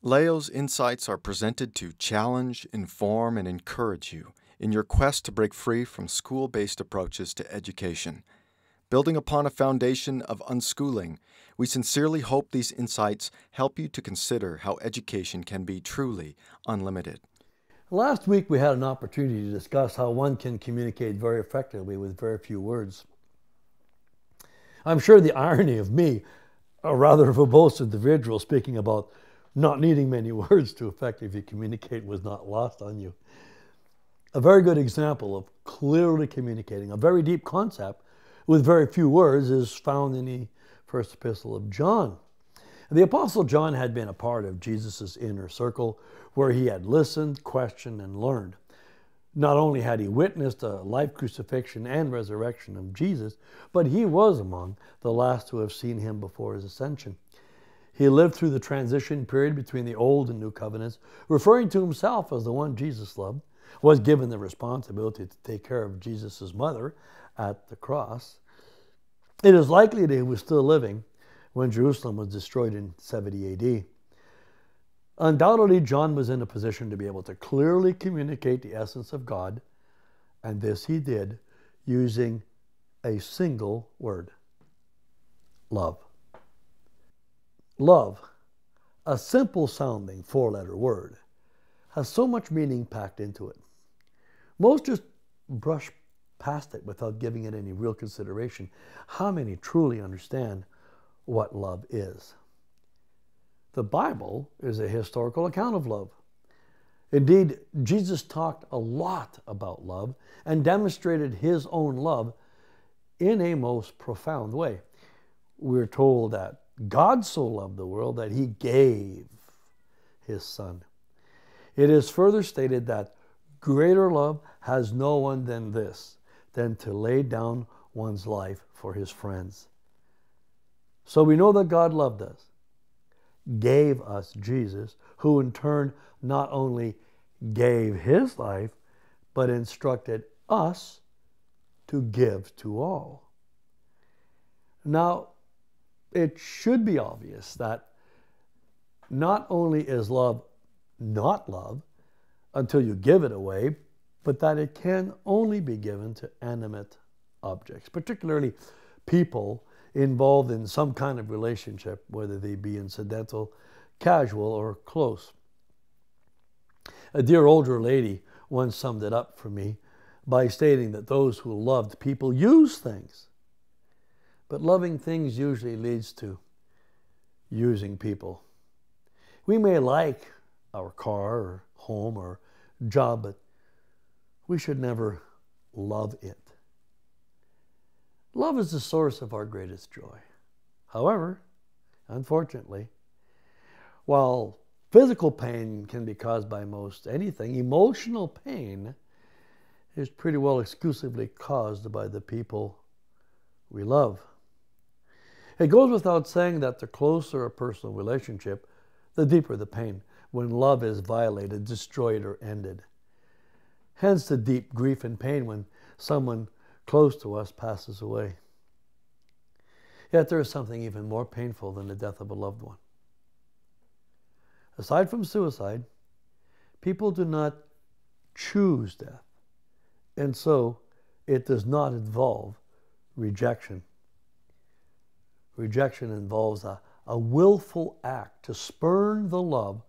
Leo's insights are presented to challenge, inform, and encourage you in your quest to break free from school-based approaches to education. Building upon a foundation of unschooling, we sincerely hope these insights help you to consider how education can be truly unlimited. Last week we had an opportunity to discuss how one can communicate very effectively with very few words. I'm sure the irony of me, a rather verbose individual speaking about not needing many words to effectively communicate, was not lost on you. A very good example of clearly communicating a very deep concept with very few words is found in the first epistle of John. The Apostle John had been a part of Jesus' inner circle where he had listened, questioned, and learned. Not only had he witnessed a life crucifixion and resurrection of Jesus, but he was among the last to have seen him before his ascension. He lived through the transition period between the Old and New Covenants, referring to himself as the one Jesus loved, was given the responsibility to take care of Jesus' mother at the cross. It is likely that he was still living when Jerusalem was destroyed in 70 AD. Undoubtedly, John was in a position to be able to clearly communicate the essence of God, and this he did using a single word: love. Love, a simple sounding four-letter word, has so much meaning packed into it. Most just brush past it without giving it any real consideration. How many truly understand what love is? The Bible is a historical account of love. Indeed, Jesus talked a lot about love and demonstrated his own love in a most profound way. We're told that God so loved the world that he gave his Son. It is further stated that greater love has no one than this, than to lay down one's life for his friends. So we know that God loved us, gave us Jesus, who in turn not only gave his life, but instructed us to give to all. Now, it should be obvious that not only is love not love until you give it away, but that it can only be given to animate objects, particularly people involved in some kind of relationship, whether they be incidental, casual, or close. A dear older lady once summed it up for me by stating that those who loved people use things, but loving things usually leads to using people. We may like our car or home or job, but we should never love it. Love is the source of our greatest joy. However, unfortunately, while physical pain can be caused by most anything, emotional pain is pretty well exclusively caused by the people we love. It goes without saying that the closer a personal relationship, the deeper the pain when love is violated, destroyed, or ended. Hence the deep grief and pain when someone close to us passes away. Yet there is something even more painful than the death of a loved one. Aside from suicide, people do not choose death, and so it does not involve rejection. Rejection involves a willful act to spurn the love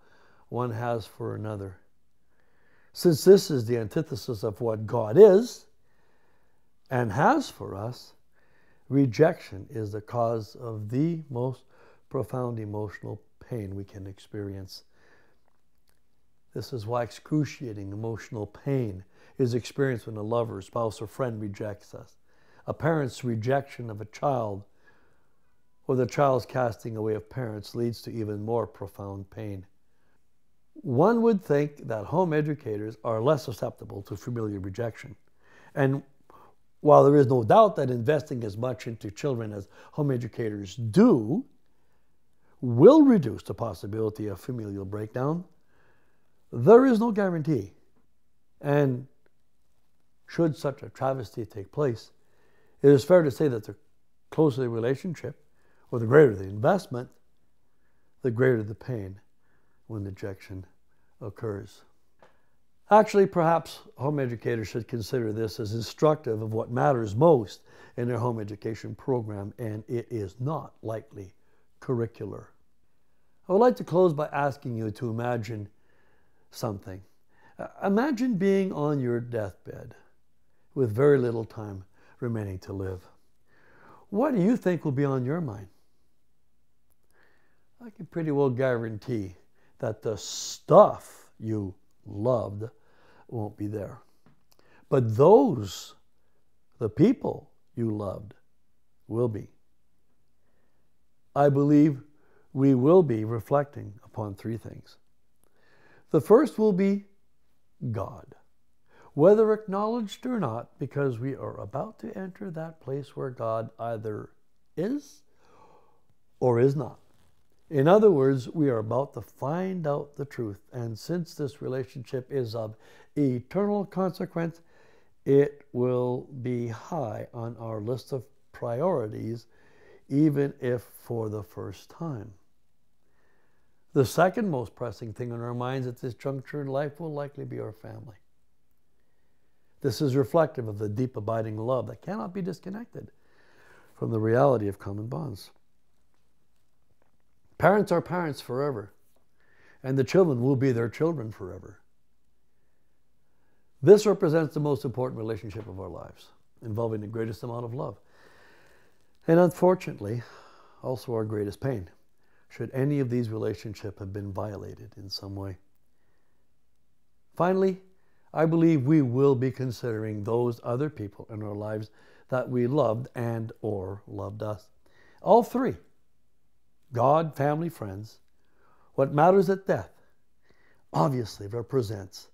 one has for another. Since this is the antithesis of what God is and has for us, rejection is the cause of the most profound emotional pain we can experience. This is why excruciating emotional pain is experienced when a lover, spouse, or friend rejects us. A parent's rejection of a child or the child's casting away of parents leads to even more profound pain. One would think that home educators are less susceptible to familial rejection. And while there is no doubt that investing as much into children as home educators do will reduce the possibility of familial breakdown, there is no guarantee. And should such a travesty take place, it is fair to say that the closer the relationship, or the greater the investment, the greater the pain when ejection occurs. Actually, perhaps home educators should consider this as instructive of what matters most in their home education program, and it is not likely curricular. I would like to close by asking you to imagine something. Imagine being on your deathbed with very little time remaining to live. What do you think will be on your mind? I can pretty well guarantee that the stuff you loved won't be there. But those, the people you loved, will be. I believe we will be reflecting upon three things. The first will be God, whether acknowledged or not, because we are about to enter that place where God either is or is not. In other words, we are about to find out the truth, and since this relationship is of eternal consequence, it will be high on our list of priorities, even if for the first time. The second most pressing thing on our minds at this juncture in life will likely be our family. This is reflective of the deep abiding love that cannot be disconnected from the reality of common bonds. Parents are parents forever, and the children will be their children forever. This represents the most important relationship of our lives, involving the greatest amount of love, and unfortunately, also our greatest pain, should any of these relationships have been violated in some way. Finally, I believe we will be considering those other people in our lives that we loved and or loved us. All three, God, family, friends, what matters at death obviously represents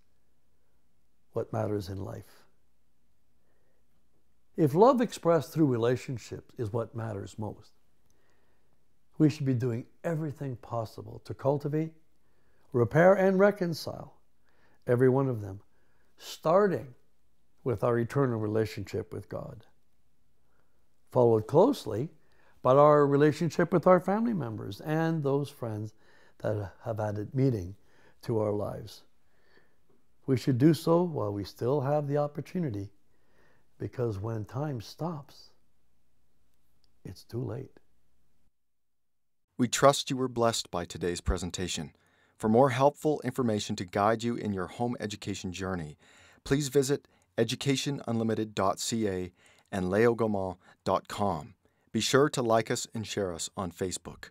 what matters in life. If love expressed through relationships is what matters most, we should be doing everything possible to cultivate, repair, and reconcile every one of them, starting with our eternal relationship with God, followed closely by our relationship with our family members and those friends that have added meaning to our lives. We should do so while we still have the opportunity, because when time stops, it's too late. We trust you were blessed by today's presentation. For more helpful information to guide you in your home education journey, please visit educationunlimited.ca and leogaumont.com. Be sure to like us and share us on Facebook.